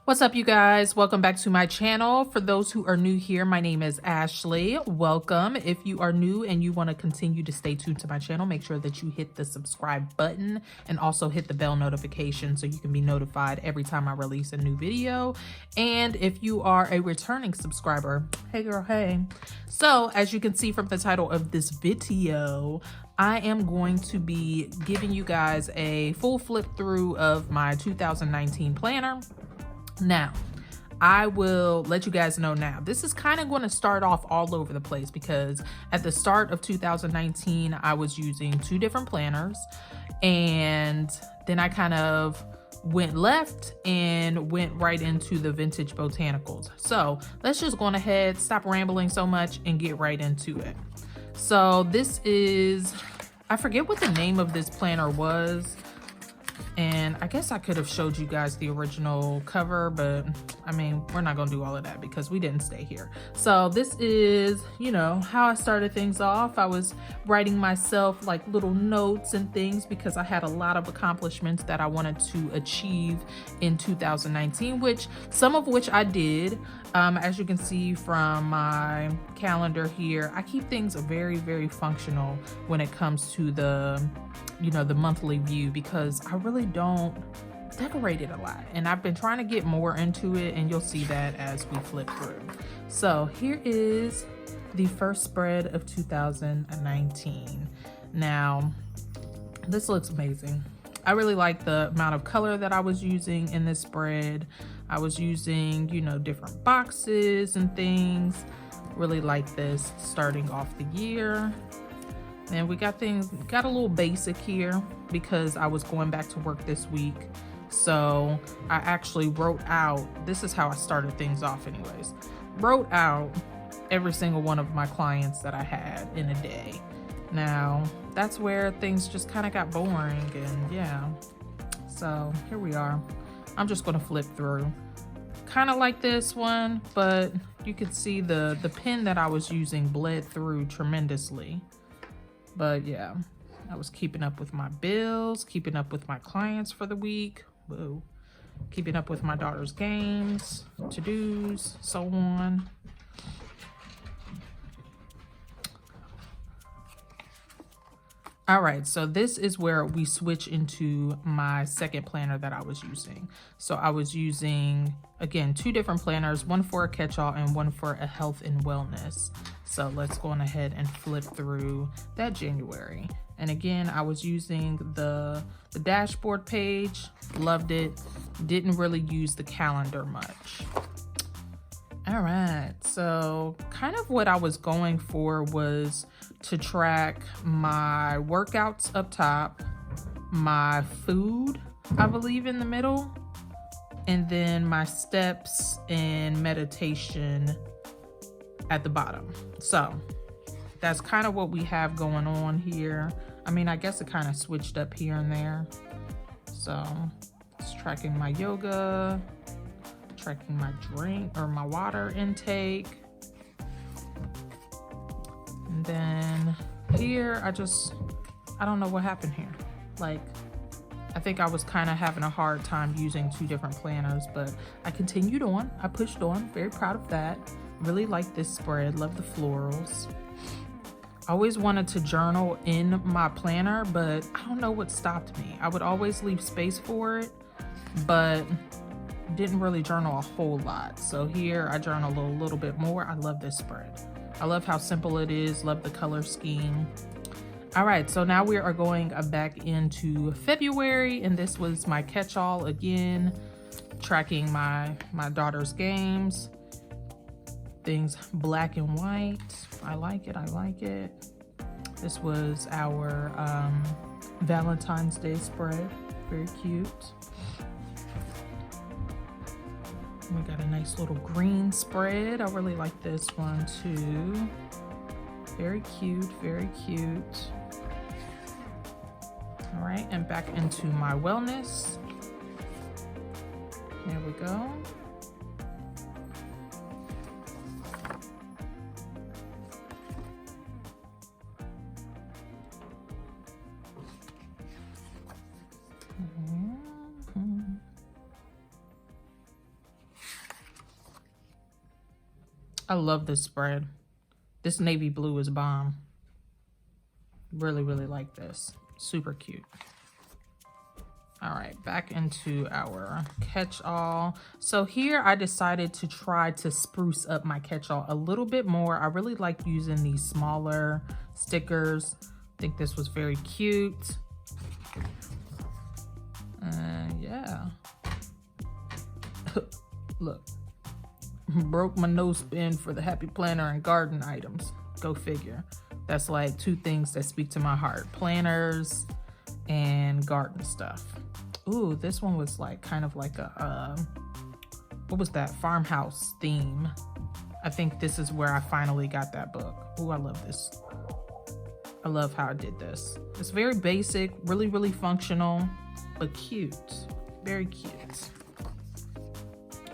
What's up, you guys? Welcome back to my channel. For those who are new here, my name is Ashley. Welcome. If you are new and you want to continue to stay tuned to my channel, make sure that you hit the subscribe button and also hit the bell notification so you can be notified every time I release a new video. And if you are a returning subscriber, hey girl, hey. So as you can see from the title of this video, I am going to be giving you guys a full flip through of my 2019 planner. Now, I will let you guys know now. This is kind of going to start off all over the place because at the start of 2019, I was using two different planners, and then I kind of went left and went right into the vintage botanicals. So let's just go on ahead, stop rambling so much, and get right into it. So this is, I forget what the name of this planner was. And I guess I could have showed you guys the original cover, but I mean, we're not gonna do all of that because we didn't stay here. So this is, you know, how I started things off. I was writing myself like little notes and things because I had a lot of accomplishments that I wanted to achieve in 2019, some of which I did. As you can see from my calendar here, I keep things very, very functional when it comes to the monthly view because I really don't decorate it a lot, and I've been trying to get more into it, and you'll see that as we flip through. So here is the first spread of 2019. Now this looks amazing. I really like the amount of color that I was using in this spread. I was using, different boxes and things. Really like this starting off the year. And we got a little basic here because I was going back to work this week. So I actually wrote out, this is how I started things off anyways, wrote out every single one of my clients that I had in a day. Now that's where things just kind of got boring, and yeah. So here we are. I'm just gonna flip through. Kind of like this one, but you could see the pen that I was using bled through tremendously. But yeah, I was keeping up with my bills, keeping up with my clients for the week, whoa, keeping up with my daughter's games, to-dos, so on. All right, so this is where we switch into my second planner that I was using. So I was using, again, two different planners, one for a catch-all and one for a health and wellness. So let's go on ahead and flip through that January. And again, I was using the dashboard page, loved it, didn't really use the calendar much. All right, so kind of what I was going for was to track my workouts up top, my food, I believe, in the middle, and then my steps and meditation at the bottom. So that's kind of what we have going on here. I mean, I guess it kind of switched up here and there. So it's tracking my yoga, tracking my drink or my water intake. And then here, I don't know what happened here. Like, I think I was kind of having a hard time using two different planners, but I continued on. I pushed on, very proud of that. Really like this spread, love the florals. I always wanted to journal in my planner, but I don't know what stopped me. I would always leave space for it, but didn't really journal a whole lot. So here I journal a little bit more. I love this spread. I love how simple it is, love the color scheme. All right, so now we are going back into February, and this was my catch-all again, tracking my daughter's games. Things black and white. I like it, I like it. This was our Valentine's Day spread, very cute. We got a nice little green spread. I really like this one too. Very cute, very cute. All right, and back into my wellness. There we go. I love this spread. This navy blue is bomb. Really, really like this. Super cute. All right, back into our catch-all. So here I decided to try to spruce up my catch-all a little bit more. I really like using these smaller stickers. I think this was very cute. Yeah. Look, broke my nose pin for the happy planner and garden items. Go figure. That's like two things that speak to my heart: planners and garden stuff. Ooh, this one was like kind of like a what was that, farmhouse theme. I think this is where I finally got that book. Ooh, I love this. I love how I did this. It's very basic, really, really functional, but cute. Very cute.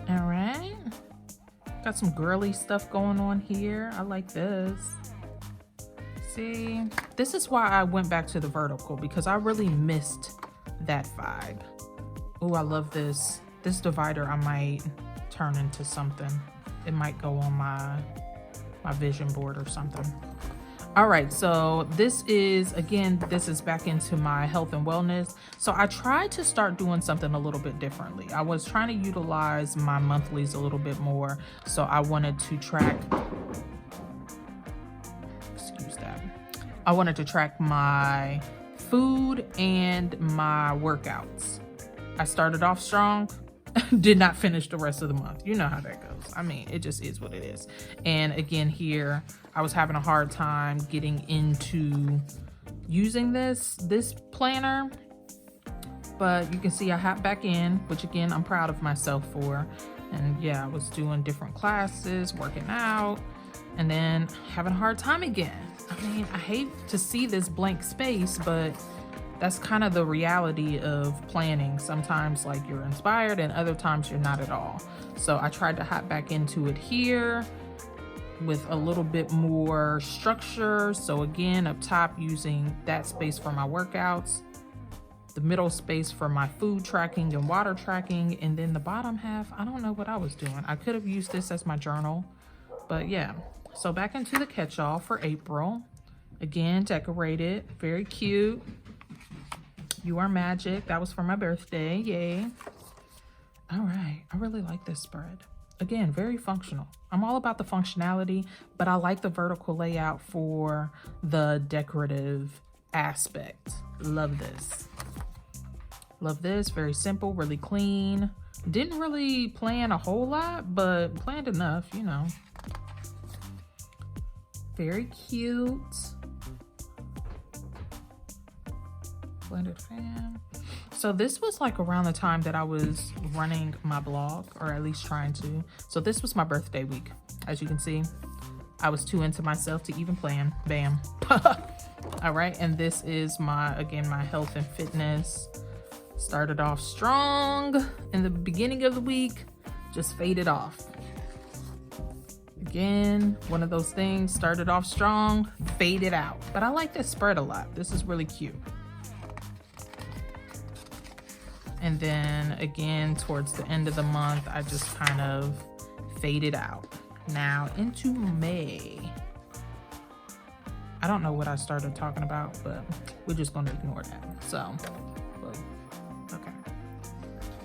All right. Got some girly stuff going on here. I like this. See, this is why I went back to the vertical, because I really missed that vibe. Oh, I love this. This divider I might turn into something. It might go on my vision board or something. All right, so this is back into my health and wellness. So I tried to start doing something a little bit differently. I was trying to utilize my monthlies a little bit more. So I wanted to track, I wanted to track my food and my workouts. I started off strong, did not finish the rest of the month. You know how that goes. I mean, it just is what it is. And again, here, I was having a hard time getting into using this planner, but you can see I hopped back in, which again, I'm proud of myself for. And yeah, I was doing different classes, working out, and then having a hard time again. I mean, I hate to see this blank space, but that's kind of the reality of planning. Sometimes like you're inspired and other times you're not at all. So I tried to hop back into it here with a little bit more structure. So again, up top, using that space for my workouts, the middle space for my food tracking and water tracking, and then the bottom half, I don't know what I was doing. I could have used this as my journal, but yeah. So back into the catch-all for April. Again, decorated, very cute. You Are Magic. That was for my birthday. Yay. All right. I really like this spread. Again, very functional. I'm all about the functionality, but I like the vertical layout for the decorative aspect. Love this. Love this. Very simple, really clean. Didn't really plan a whole lot, but planned enough, you know. Very cute. Blended fan. So this was like around the time that I was running my blog, or at least trying to. So this was my birthday week. As you can see, I was too into myself to even plan. Bam. All right, and this is my health and fitness. Started off strong in the beginning of the week, just faded off. Again, one of those things, started off strong, faded out. But I like this spread a lot. This is really cute. And then again, towards the end of the month, I just kind of faded out. Now into May. I don't know what I started talking about, but we're just gonna ignore that. So, okay.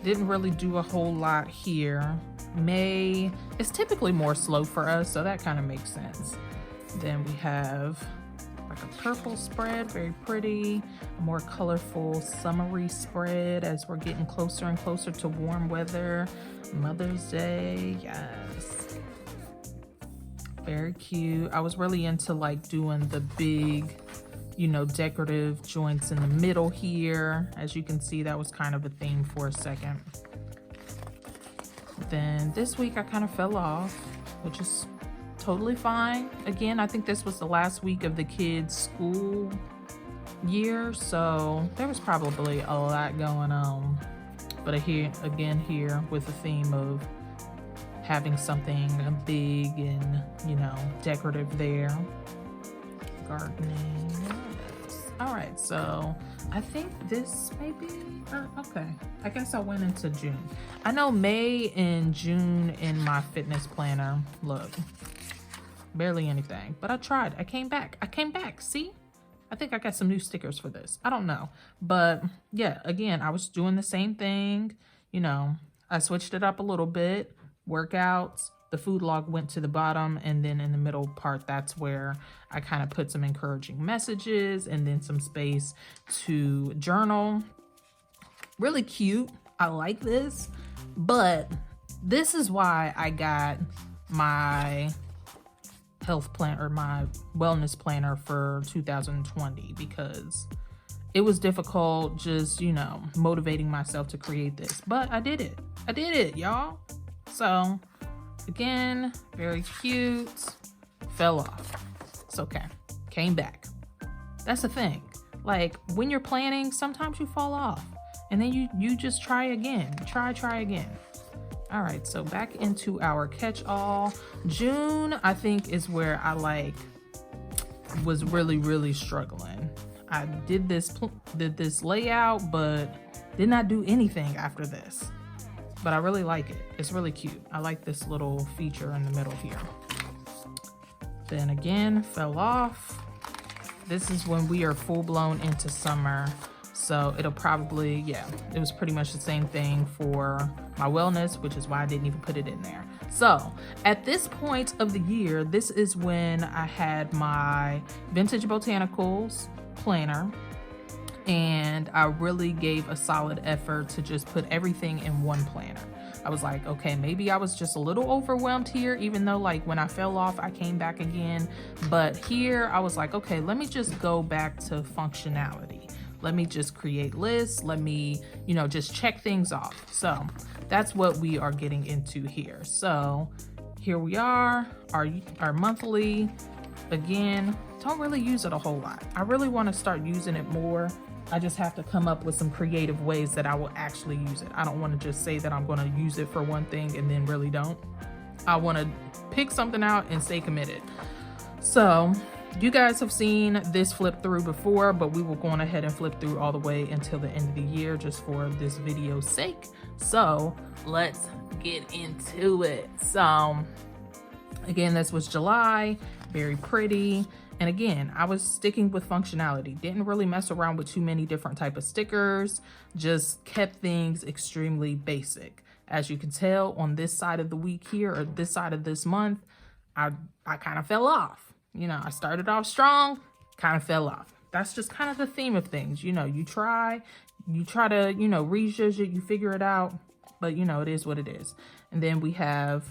Didn't really do a whole lot here. May is typically more slow for us, so that kind of makes sense. Then we have like a purple spread, very pretty, a more colorful summery spread as we're getting closer and closer to warm weather. Mother's Day, yes. Very cute. I was really into like doing the big, you know, decorative joints in the middle here. As you can see, that was kind of a theme for a second. Then this week I kind of fell off, which is totally fine. Again, I think this was the last week of the kids' school year, so there was probably a lot going on. But here with the theme of having something big and, you know, decorative there. Gardening. All right, so I think this may be, okay. I guess I went into June. I know May and June in my fitness planner, look, barely anything, but I tried. I came back. See? I think I got some new stickers for this. I don't know. But yeah, again, I was doing the same thing. You know, I switched it up a little bit. Workouts, the food log went to the bottom, and then in the middle part, that's where I kind of put some encouraging messages and then some space to journal. Really cute. I like this, but this is why I got my health plan or my wellness planner for 2020, because it was difficult just, you know, motivating myself to create this, but I did it, y'all. So again, very cute. Fell off. It's okay. Came back. That's the thing. Like when you're planning, sometimes you fall off and then you just try again. Try again. All right, so back into our catch-all. June, I think, is where I was really struggling. I did this layout, but did not do anything after this. But I really like it. It's really cute. I like this little feature in the middle here. Then again, fell off. This is when we are full-blown into summer. So it'll probably, yeah, it was pretty much the same thing for my wellness, which is why I didn't even put it in there. So at this point of the year, this is when I had my Vintage Botanicals planner, and I really gave a solid effort to just put everything in one planner. I was like, okay, maybe I was just a little overwhelmed here, even though like when I fell off, I came back again. But here I was like, okay, let me just go back to functionality. Let me just create lists. Let me, you know, just check things off. So that's what we are getting into here. So here we are, our monthly. Again, don't really use it a whole lot. I really want to start using it more. I just have to come up with some creative ways that I will actually use it. I don't want to just say that I'm going to use it for one thing and then really don't. I want to pick something out and stay committed. So you guys have seen this flip through before, but we will go on ahead and flip through all the way until the end of the year just for this video's sake. So let's get into it. So again, this was July, very pretty. And again, I was sticking with functionality. Didn't really mess around with too many different type of stickers, just kept things extremely basic. As you can tell on this side of the week here, or this side of this month, I kind of fell off. You know, I started off strong, kind of fell off. That's just kind of the theme of things. You know, you try to, you know, rejudge it, you figure it out, but you know, it is what it is. And then we have,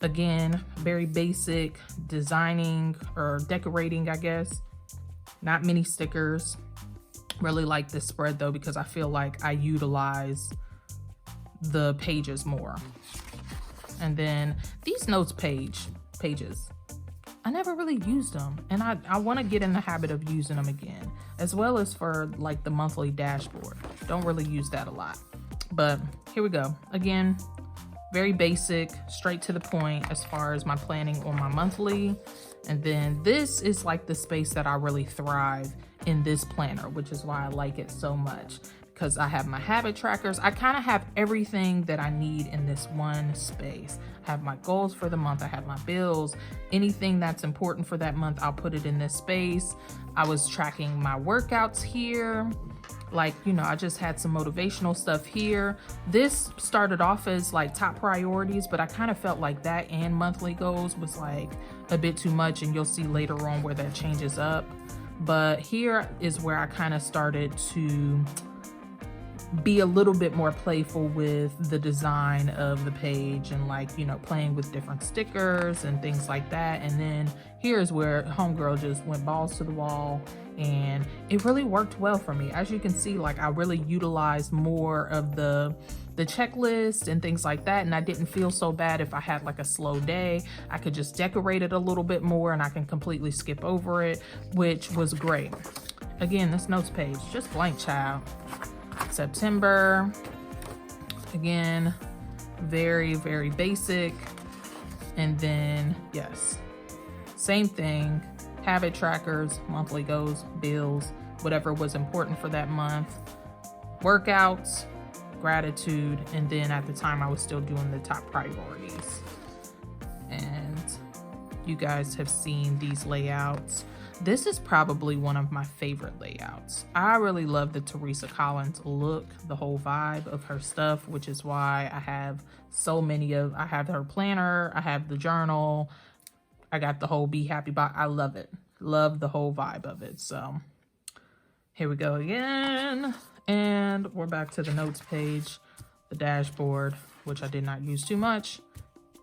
again, very basic designing or decorating, I guess. Not many stickers. Really like this spread though, because I feel like I utilize the pages more. And then these notes pages, I never really used them, and I want to get in the habit of using them again, as well as for like the monthly dashboard. Don't really use that a lot, but here we go. Again, very basic, straight to the point as far as my planning on my monthly. And then this is like the space that I really thrive in this planner, which is why I like it so much, because I have my habit trackers. I kind of have everything that I need in this one space. I have my goals for the month. I have my bills. Anything that's important for that month, I'll put it in this space. I was tracking my workouts here. Like, you know, I just had some motivational stuff here. This started off as like top priorities, but I kind of felt like that and monthly goals was like a bit too much, and you'll see later on where that changes up. But here is where I kind of started to be a little bit more playful with the design of the page, and like, you know, playing with different stickers and things like that. And then here's where homegirl just went balls to the wall, and it really worked well for me. As you can see, like I really utilized more of the checklist and things like that, and I didn't feel so bad if I had like a slow day. I could just decorate it a little bit more and I can completely skip over it, which was great. Again, this notes page, just blank, child. September, again, very basic. And then yes, same thing, habit trackers, monthly goals, bills, whatever was important for that month, workouts, gratitude, and then at the time I was still doing the top priorities. And you guys have seen these layouts. This is probably one of my favorite layouts. I really love the Teresa Collins look, the whole vibe of her stuff, which is why I have so many of, I have her planner, I have the journal, I got the whole Be Happy box. I love it. Love the whole vibe of it. So here we go again. And we're back to the notes page, the dashboard, which I did not use too much.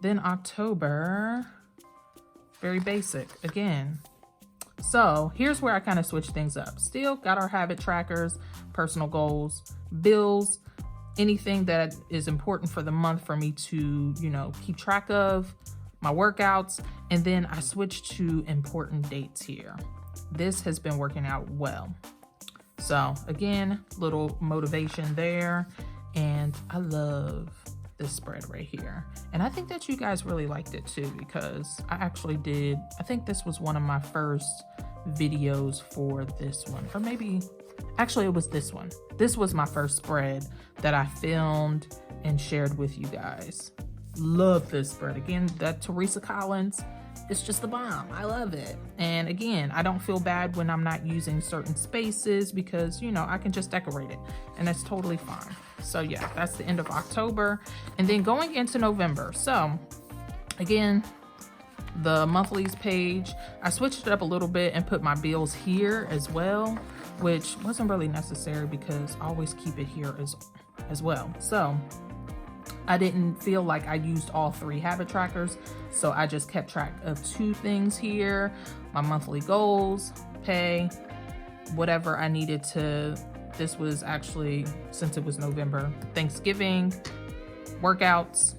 Then October, very basic again. So here's where I kind of switch things up. Still got our habit trackers, personal goals, bills, anything that is important for the month for me to, you know, keep track of, my workouts, and then I switched to important dates here. This has been working out well. So again, little motivation there. And I love this spread right here. And I think that you guys really liked it too, because I actually did, I think this was one of my first videos for this one, or maybe, actually it was this one. This was my first spread that I filmed and shared with you guys. Love this spread. Again, that Teresa Collins, it's just the bomb. I love it. And again, I don't feel bad when I'm not using certain spaces because, you know, I can just decorate it and that's totally fine. So yeah, that's the end of October. And then going into November. So again, the monthlies page, I switched it up a little bit and put my bills here as well, which wasn't really necessary because I always keep it here as well. So I didn't feel like I used all 3 habit trackers, so I just kept track of 2 things here, my monthly goals, pay, whatever I needed to. This was actually, since it was November, Thanksgiving, workouts,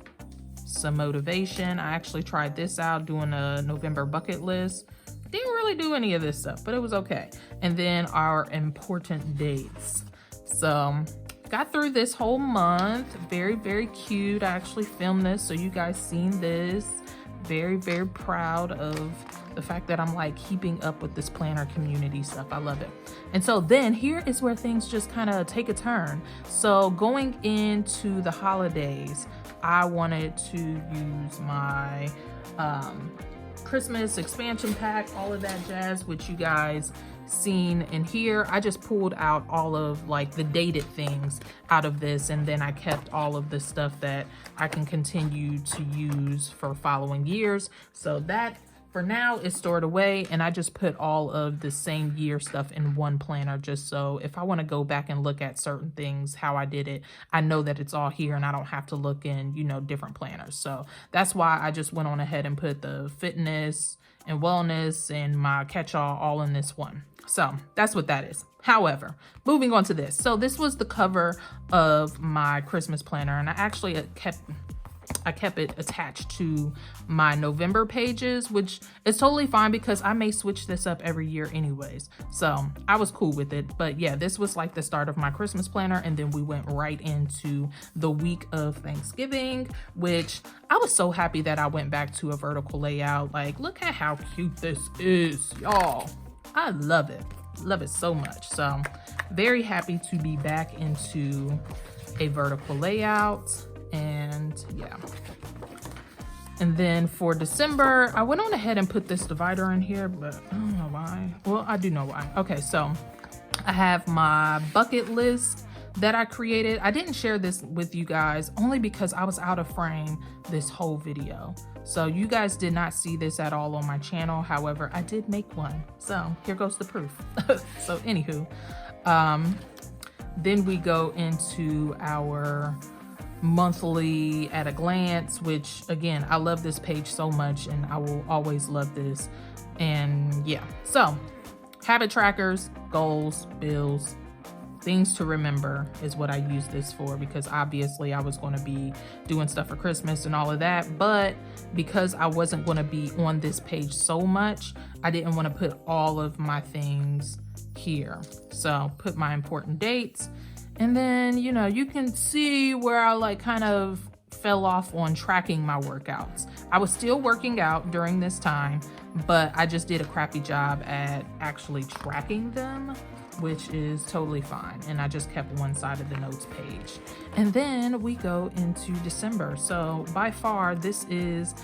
some motivation. I actually tried this out, doing a November bucket list. Didn't really do any of this stuff, but it was okay. And then our important dates. So got through this whole month. Very, very cute. I actually filmed this, so you guys seen this. Very, very proud of the fact that I'm like keeping up with this planner community stuff. I love it. And so then here is where things just kind of take a turn. So going into the holidays, I wanted to use my Christmas expansion pack, all of that jazz, which you guys seen in here. I just pulled out all of like the dated things out of this, and then I kept all of the stuff that I can continue to use for following years. So that for now is stored away, and I just put all of the same year stuff in one planner, just so if I want to go back and look at certain things, how I did it, I know that it's all here and I don't have to look in, you know, different planners. So that's why I just went on ahead and put the fitness and wellness and my catch-all all in this one. So that's what that is. However, moving on to this. So this was the cover of my Christmas planner, and I actually kept it attached to my November pages, which is totally fine because I may switch this up every year anyways. So I was cool with it. But yeah, this was like the start of my Christmas planner. And then we went right into the week of Thanksgiving, which I was so happy that I went back to a vertical layout. Like, look at how cute this is, y'all. I love it. Love it so much. So very happy to be back into a vertical layout. And yeah. And then for December, I went on ahead and put this divider in here, but I don't know why. Well, I do know why. Okay, so I have my bucket list that I created. I didn't share this with you guys only because I was out of frame this whole video. So you guys did not see this at all on my channel. However, I did make one. So here goes the proof. So anywho, then we go into our monthly at a glance, which again, I love this page so much and I will always love this. And yeah, so habit trackers, goals, bills, things to remember is what I use this for, because obviously I was going to be doing stuff for Christmas and all of that, but because I wasn't going to be on this page so much, I didn't want to put all of my things here. So put my important dates. And then, you know, you can see where I like kind of fell off on tracking my workouts. I was still working out during this time, but I just did a crappy job at actually tracking them, which is totally fine. And I just kept one side of the notes page. And then we go into December. So by far, this is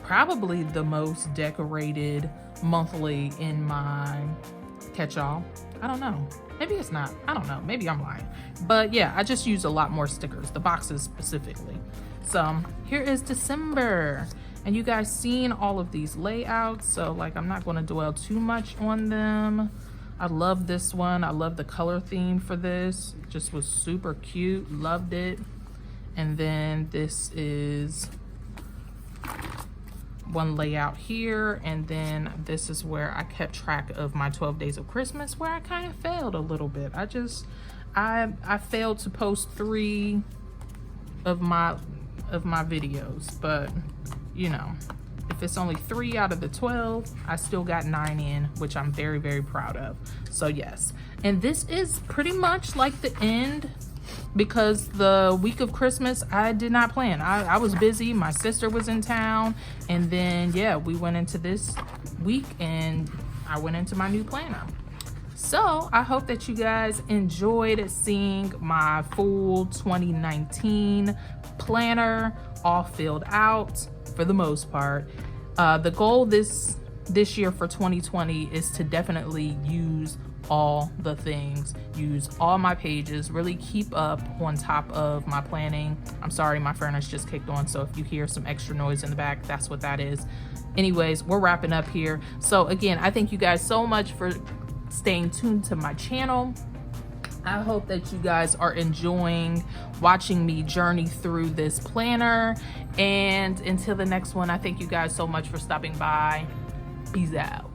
probably the most decorated monthly in my catch-all. I don't know. Maybe it's not. I don't know. Maybe I'm lying. But yeah, I just use a lot more stickers, the boxes specifically. So here is December. And you guys seen all of these layouts. So like, I'm not going to dwell too much on them. I love this one. I love the color theme for this. It just was super cute. Loved it. And then this is one layout here, and then this is where I kept track of my 12 days of Christmas, where I kind of failed a little bit. I failed to post 3 of my videos, but you know, if it's only 3 out of the 12, I still got 9 in, which I'm very, very proud of. So yes, and this is pretty much like the end, because the week of Christmas I did not plan. I was busy, my sister was in town, and then yeah, we went into this week and I went into my new planner. So I hope that you guys enjoyed seeing my full 2019 planner all filled out for the most part. The goal this year for 2020 is to definitely use all the things, use all my pages, really keep up on top of my planning. I'm sorry, my furnace just kicked on, so if you hear some extra noise in the back, that's what that is. Anyways, we're wrapping up here. So again, I thank you guys so much for staying tuned to my channel. I hope that you guys are enjoying watching me journey through this planner, and until the next one, I thank you guys so much for stopping by. Peace out.